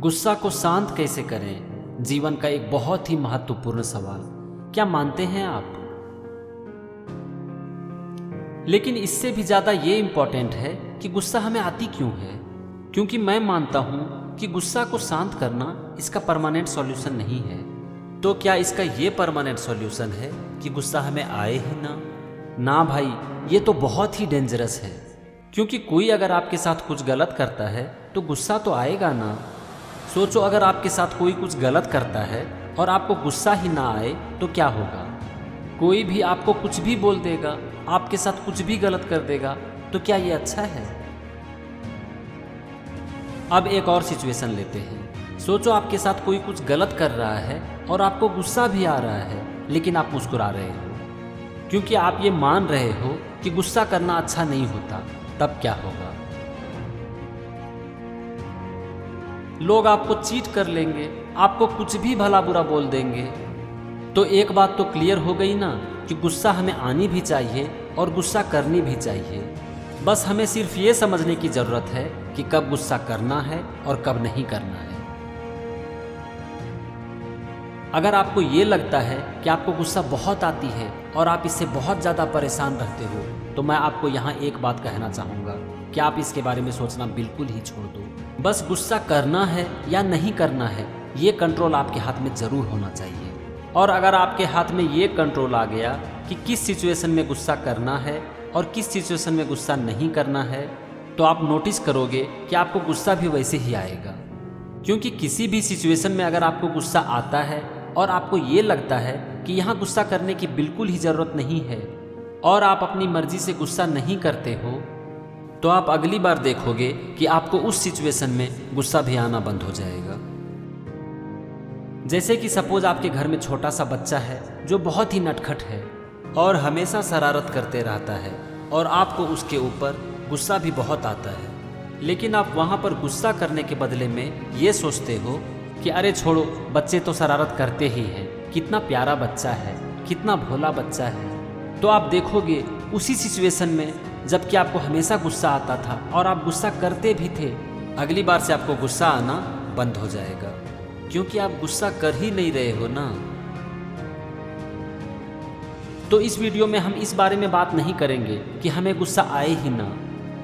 गुस्सा को शांत कैसे करें? जीवन का एक बहुत ही महत्वपूर्ण सवाल। क्या मानते हैं आप? लेकिन इससे भी ज़्यादा ये इम्पोर्टेंट है कि गुस्सा हमें आती क्यों है। क्योंकि मैं मानता हूँ कि गुस्सा को शांत करना इसका परमानेंट सॉल्यूशन नहीं है। तो क्या इसका ये परमानेंट सॉल्यूशन है कि गुस्सा हमें आए ही ना? ना भाई, ये तो बहुत ही डेंजरस है। क्योंकि कोई अगर आपके साथ कुछ गलत करता है तो गुस्सा तो आएगा ना। सोचो, अगर आपके साथ कोई कुछ गलत करता है और आपको गुस्सा ही ना आए तो क्या होगा? कोई भी आपको कुछ भी बोल देगा, आपके साथ कुछ भी गलत कर देगा, तो क्या ये अच्छा है? अब एक और सिचुएशन लेते हैं। सोचो आपके साथ कोई कुछ गलत कर रहा है और आपको गुस्सा भी आ रहा है, लेकिन आप मुस्कुरा रहे हो क्योंकि आप ये मान रहे हो कि गुस्सा करना अच्छा नहीं होता। तब क्या होगा? लोग आपको चीट कर लेंगे, आपको कुछ भी भला बुरा बोल देंगे। तो एक बात तो क्लियर हो गई ना कि गुस्सा हमें आनी भी चाहिए और गुस्सा करनी भी चाहिए। बस हमें सिर्फ ये समझने की ज़रूरत है कि कब गुस्सा करना है और कब नहीं करना है। अगर आपको ये लगता है कि आपको गुस्सा बहुत आती है और आप इससे बहुत ज़्यादा परेशान रहते हो, तो मैं आपको यहाँ एक बात कहना चाहूँगा कि आप इसके बारे में सोचना बिल्कुल ही छोड़ दो। बस गुस्सा करना है या नहीं करना है, ये कंट्रोल आपके हाथ में ज़रूर होना चाहिए। और अगर आपके हाथ में ये कंट्रोल आ गया कि किस सिचुएशन में गुस्सा करना है और किस सिचुएशन में गुस्सा नहीं करना है, तो आप नोटिस करोगे कि आपको गुस्सा भी वैसे ही आएगा। क्योंकि किसी भी सिचुएशन में अगर आपको गुस्सा आता है और आपको ये लगता है कि यहाँ गुस्सा करने की बिल्कुल ही ज़रूरत नहीं है और आप अपनी मर्जी से गुस्सा नहीं करते हो, तो आप अगली बार देखोगे कि आपको उस सिचुएशन में गुस्सा भी आना बंद हो जाएगा। जैसे कि सपोज आपके घर में छोटा सा बच्चा है जो बहुत ही नटखट है और हमेशा शरारत करते रहता है और आपको उसके ऊपर गुस्सा भी बहुत आता है, लेकिन आप वहाँ पर गुस्सा करने के बदले में ये सोचते हो कि अरे छोड़ो, बच्चे तो शरारत करते ही हैं, कितना प्यारा बच्चा है, कितना भोला बच्चा है। तो आप देखोगे उसी सिचुएशन में जबकि आपको हमेशा गुस्सा आता था और आप गुस्सा करते भी थे, अगली बार से आपको गुस्सा आना बंद हो जाएगा, क्योंकि आप गुस्सा कर ही नहीं रहे हो ना। तो इस वीडियो में हम इस बारे में बात नहीं करेंगे कि हमें गुस्सा आए ही ना,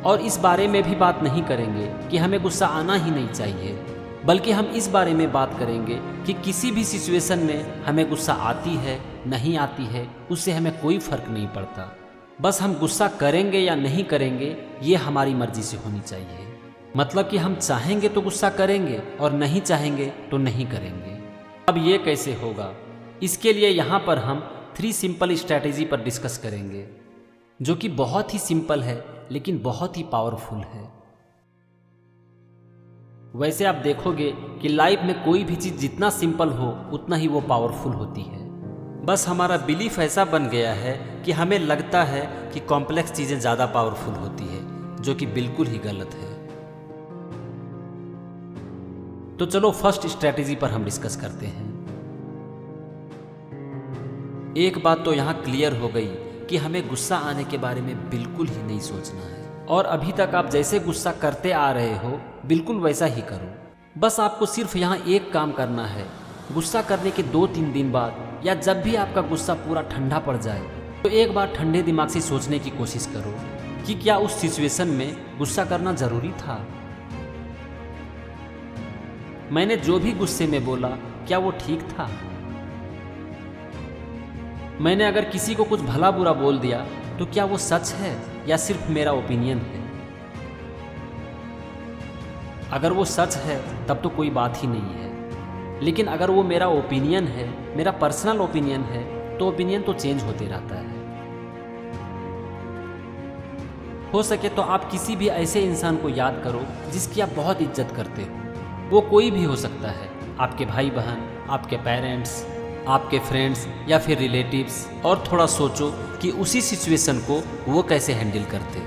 और इस बारे में भी बात नहीं करेंगे कि हमें गुस्सा आना ही नहीं चाहिए, बल्कि हम इस बारे में बात करेंगे कि किसी भी सिचुएशन में हमें गुस्सा आती है नहीं आती है, उससे हमें कोई फर्क नहीं पड़ता। बस हम गुस्सा करेंगे या नहीं करेंगे ये हमारी मर्जी से होनी चाहिए। मतलब कि हम चाहेंगे तो गुस्सा करेंगे और नहीं चाहेंगे तो नहीं करेंगे। अब ये कैसे होगा? इसके लिए यहाँ पर हम 3 सिंपल स्ट्रैटेजी पर डिस्कस करेंगे, जो कि बहुत ही सिंपल है लेकिन बहुत ही पावरफुल है। वैसे आप देखोगे कि लाइफ में कोई भी चीज़ जितना सिंपल हो उतना ही वो पावरफुल होती है। बस हमारा बिलीफ ऐसा बन गया है कि हमें लगता है कि कॉम्प्लेक्स चीज़ें ज़्यादा पावरफुल होती है, जो कि बिल्कुल ही गलत है। तो चलो फर्स्ट स्ट्रैटेजी पर हम डिस्कस करते हैं। एक बात तो यहाँ क्लियर हो गई कि हमें गुस्सा आने के बारे में बिल्कुल ही नहीं सोचना है, और अभी तक आप जैसे गुस्सा करते आ रहे हो बिल्कुल वैसा ही करो। बस आपको सिर्फ यहाँ एक काम करना है। गुस्सा करने के 2-3 दिन बाद या जब भी आपका गुस्सा पूरा ठंडा पड़ जाए, तो एक बार ठंडे दिमाग से सोचने की कोशिश करो कि क्या उस सिचुएशन में गुस्सा करना ज़रूरी था। मैंने जो भी गुस्से में बोला क्या वो ठीक था? मैंने अगर किसी को कुछ भला बुरा बोल दिया तो क्या वो सच है या सिर्फ मेरा ओपिनियन है? अगर वो सच है तब तो कोई बात ही नहीं है, लेकिन अगर वो मेरा ओपिनियन है, मेरा पर्सनल ओपिनियन है, तो ओपिनियन तो चेंज होते रहता है। हो सके तो आप किसी भी ऐसे इंसान को याद करो जिसकी आप बहुत इज्जत करते हो। वो कोई भी हो सकता है, आपके भाई बहन, आपके पेरेंट्स, आपके फ्रेंड्स या फिर रिलेटिव्स, और थोड़ा सोचो कि उसी सिचुएशन को वो कैसे हैंडल करते।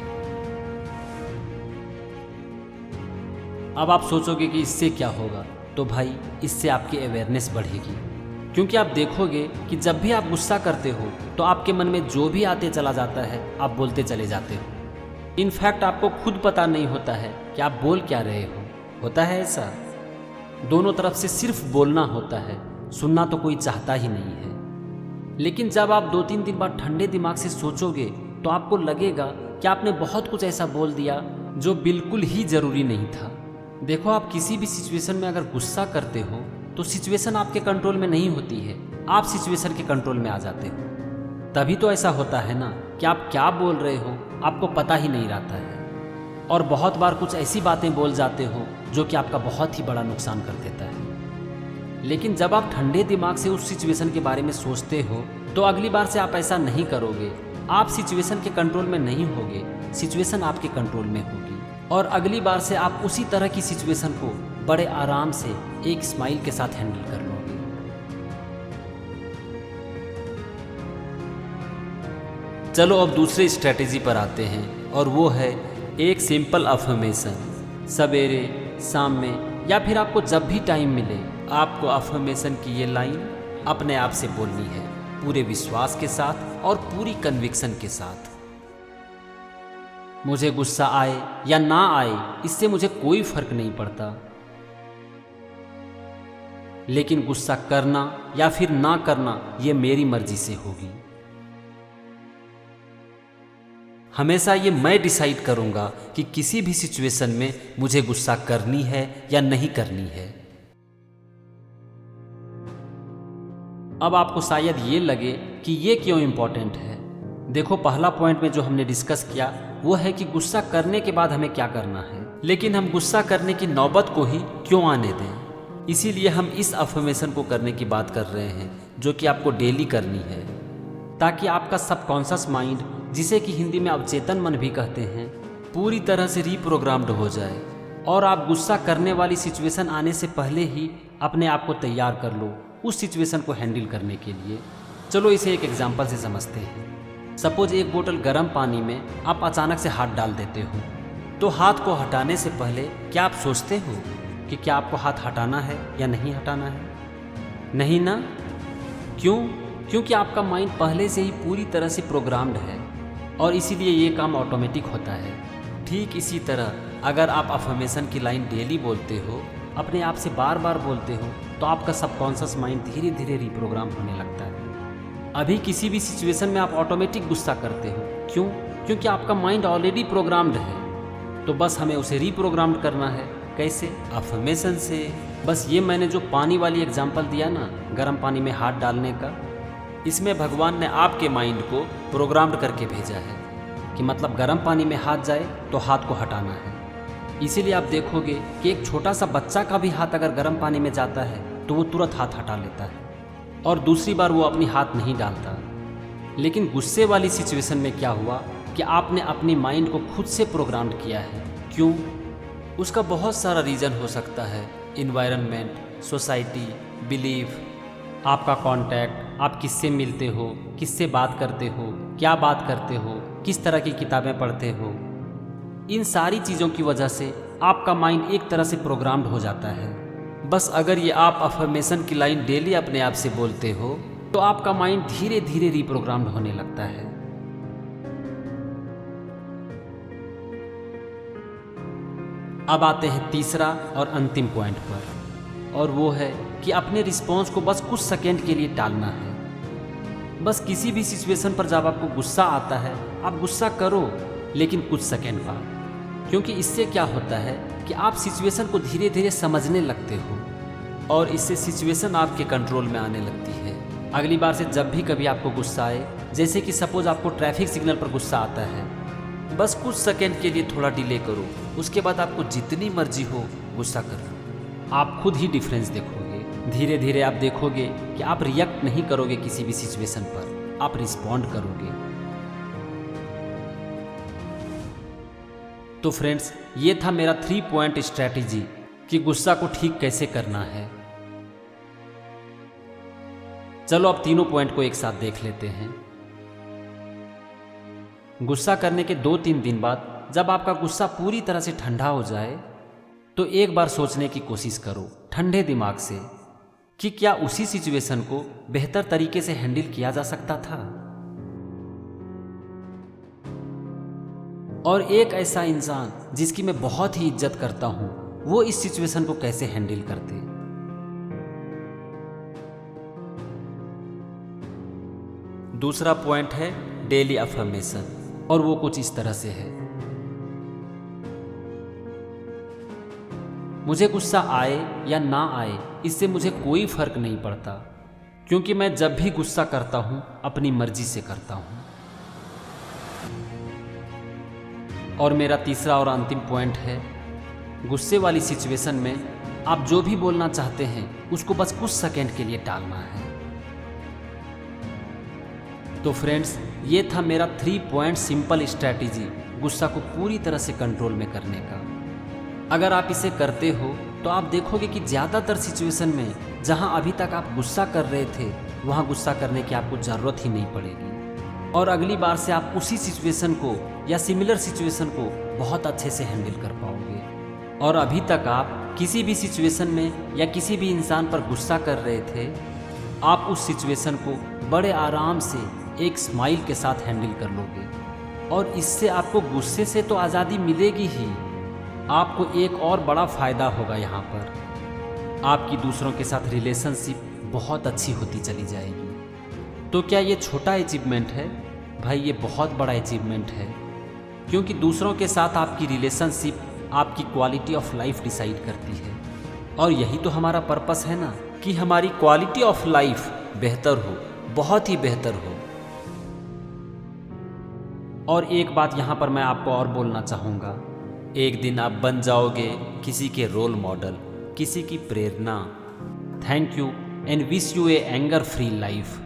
अब आप सोचोगे कि इससे क्या होगा, तो भाई इससे आपकी अवेयरनेस बढ़ेगी, क्योंकि आप देखोगे कि जब भी आप गुस्सा करते हो तो आपके मन में जो भी आते चला जाता है आप बोलते चले जाते हो। इनफैक्ट आपको खुद पता नहीं होता है कि आप बोल क्या रहे हो। होता है ऐसा? दोनों तरफ से सिर्फ बोलना होता है, सुनना तो कोई चाहता ही नहीं है। लेकिन जब आप 2-3 दिन बाद ठंडे दिमाग से सोचोगे तो आपको लगेगा कि आपने बहुत कुछ ऐसा बोल दिया जो बिल्कुल ही ज़रूरी नहीं था। देखो, आप किसी भी सिचुएशन में अगर गुस्सा करते हो तो सिचुएशन आपके कंट्रोल में नहीं होती है, आप सिचुएशन के कंट्रोल में आ जाते हो। तभी तो ऐसा होता है ना कि आप क्या बोल रहे हो आपको पता ही नहीं रहता है, और बहुत बार कुछ ऐसी बातें बोल जाते हो जो कि आपका बहुत ही बड़ा नुकसान कर देता है। लेकिन जब आप ठंडे दिमाग से उस सिचुएशन के बारे में सोचते हो तो अगली बार से आप ऐसा नहीं करोगे। आप सिचुएशन के कंट्रोल में नहीं होगे, सिचुएशन आपके कंट्रोल में होगी, और अगली बार से आप उसी तरह की सिचुएशन को बड़े आराम से एक स्माइल के साथ हैंडल कर लोगे। चलो अब दूसरे स्ट्रेटेजी पर आते हैं, और वो है एक सिंपल अफर्मेशन। सवेरे, शाम में या फिर आपको जब भी टाइम मिले, आपको अफर्मेशन की ये लाइन अपने आप से बोलनी है, पूरे विश्वास के साथ और पूरी कन्विक्शन के साथ। मुझे गुस्सा आए या ना आए इससे मुझे कोई फर्क नहीं पड़ता, लेकिन गुस्सा करना या फिर ना करना ये मेरी मर्जी से होगी। हमेशा ये मैं डिसाइड करूंगा कि किसी भी सिचुएशन में मुझे गुस्सा करनी है या नहीं करनी है। अब आपको शायद ये लगे कि ये क्यों इंपॉर्टेंट है। देखो, पहला पॉइंट में जो हमने डिस्कस किया वो है कि गुस्सा करने के बाद हमें क्या करना है, लेकिन हम गुस्सा करने की नौबत को ही क्यों आने दें। इसीलिए हम इस अफर्मेशन को करने की बात कर रहे हैं, जो कि आपको डेली करनी है, ताकि आपका सबकॉन्शियस माइंड, जिसे कि हिंदी में अवचेतन मन भी कहते हैं, पूरी तरह से रीप्रोग्राम्ड हो जाए और आप गुस्सा करने वाली सिचुएशन आने से पहले ही अपने आप को तैयार कर लो उस सिचुएशन को हैंडल करने के लिए। चलो इसे एक एग्जाम्पल से समझते हैं। सपोज एक बोतल गर्म पानी में आप अचानक से हाथ डाल देते हो, तो हाथ को हटाने से पहले क्या आप सोचते हो कि क्या आपको हाथ हटाना है या नहीं हटाना है? नहीं ना? क्यों? क्योंकि आपका माइंड पहले से ही पूरी तरह से प्रोग्राम्ड है और इसीलिए ये काम ऑटोमेटिक होता है। ठीक इसी तरह अगर आप अफर्मेशन की लाइन डेली बोलते हो, अपने आप से बार बार बोलते हो, तो आपका सबकॉन्शियस माइंड धीरे धीरे रीप्रोग्राम होने लगता है। अभी किसी भी सिचुएशन में आप ऑटोमेटिक गुस्सा करते हो, क्यों? क्योंकि आपका माइंड ऑलरेडी प्रोग्राम्ड है। तो बस हमें उसे रीप्रोग्राम्ड करना है। कैसे? अफर्मेशन से। बस ये मैंने जो पानी वाली एग्जांपल दिया ना, गर्म पानी में हाथ डालने का, इसमें भगवान ने आपके माइंड को प्रोग्राम्ड करके भेजा है कि मतलब गर्म पानी में हाथ जाए तो हाथ को हटाना है। इसीलिए आप देखोगे कि एक छोटा सा बच्चा का भी हाथ अगर गर्म पानी में जाता है तो वो तुरंत हाथ हटा लेता है और दूसरी बार वो अपनी हाथ नहीं डालता। लेकिन गुस्से वाली सिचुएशन में क्या हुआ कि आपने अपनी माइंड को खुद से प्रोग्राम किया है। क्यों? उसका बहुत सारा रीज़न हो सकता है। इन्वायरमेंट, सोसाइटी, बिलीफ, आपका कांटेक्ट, आप किससे मिलते हो, किससे बात करते हो, क्या बात करते हो, किस तरह की किताबें पढ़ते हो। इन सारी चीज़ों की वजह से आपका माइंड एक तरह से प्रोग्राम्ड हो जाता है। बस अगर ये आप अफर्मेशन की लाइन डेली अपने आप से बोलते हो तो आपका माइंड धीरे धीरे रीप्रोग्राम्ड होने लगता है। अब आते हैं तीसरा और अंतिम पॉइंट पर, और वो है कि अपने रिस्पॉन्स को बस कुछ सेकेंड के लिए टालना है। बस किसी भी सिचुएशन पर जब आपको गुस्सा आता है, आप गुस्सा करो, लेकिन कुछ सेकेंड बाद, क्योंकि इससे क्या होता है कि आप सिचुएशन को धीरे धीरे समझने लगते हो और इससे सिचुएशन आपके कंट्रोल में आने लगती है। अगली बार से जब भी कभी आपको गुस्सा आए, जैसे कि सपोज आपको ट्रैफिक सिग्नल पर गुस्सा आता है, बस कुछ सेकेंड के लिए थोड़ा डिले करो, उसके बाद आपको जितनी मर्जी हो गुस्सा करो। आप खुद ही डिफरेंस देखोगे। धीरे धीरे आप देखोगे कि आप रिएक्ट नहीं करोगे किसी भी सिचुएशन पर, आप रिस्पॉन्ड करोगे। तो फ्रेंड्स, ये था मेरा 3 पॉइंट स्ट्रैटेजी कि गुस्सा को ठीक कैसे करना है। चलो अब तीनों पॉइंट को एक साथ देख लेते हैं। गुस्सा करने के 2-3 दिन बाद जब आपका गुस्सा पूरी तरह से ठंडा हो जाए तो एक बार सोचने की कोशिश करो ठंडे दिमाग से कि क्या उसी सिचुएशन को बेहतर तरीके से हैंडल किया जा सकता था। और एक ऐसा इंसान जिसकी मैं बहुत ही इज्जत करता हूँ, वो इस सिचुएशन को कैसे हैंडल करते। दूसरा पॉइंट है डेली अफर्मेशन, और वो कुछ इस तरह से है। मुझे गुस्सा आए या ना आए, इससे मुझे कोई फर्क नहीं पड़ता, क्योंकि मैं जब भी गुस्सा करता हूँ अपनी मर्जी से करता हूँ। और मेरा तीसरा और अंतिम पॉइंट है, गुस्से वाली सिचुएशन में आप जो भी बोलना चाहते हैं उसको बस कुछ सेकंड के लिए टालना है। तो फ्रेंड्स, ये था मेरा 3 पॉइंट सिंपल स्ट्रैटेजी गुस्सा को पूरी तरह से कंट्रोल में करने का। अगर आप इसे करते हो तो आप देखोगे कि ज़्यादातर सिचुएशन में जहां अभी तक आप गुस्सा कर रहे थे वहां गुस्सा करने की आपको ज़रूरत ही नहीं पड़ेगी, और अगली बार से आप उसी सिचुएशन को या सिमिलर सिचुएशन को बहुत अच्छे से हैंडल कर पाओगे। और अभी तक आप किसी भी सिचुएशन में या किसी भी इंसान पर गुस्सा कर रहे थे, आप उस सिचुएशन को बड़े आराम से एक स्माइल के साथ हैंडल कर लोगे, और इससे आपको गुस्से से तो आज़ादी मिलेगी ही, आपको एक और बड़ा फ़ायदा होगा। यहाँ पर आपकी दूसरों के साथ रिलेशनशिप बहुत अच्छी होती चली जाएगी। तो क्या ये छोटा अचीवमेंट है? भाई, ये बहुत बड़ा अचीवमेंट है, क्योंकि दूसरों के साथ आपकी रिलेशनशिप आपकी क्वालिटी ऑफ लाइफ डिसाइड करती है, और यही तो हमारा पर्पस है ना, कि हमारी क्वालिटी ऑफ लाइफ बेहतर हो, बहुत ही बेहतर हो। और एक बात यहाँ पर मैं आपको और बोलना चाहूँगा, एक दिन आप बन जाओगे किसी के रोल मॉडल, किसी की प्रेरणा। Thank you and wish you a anger free life.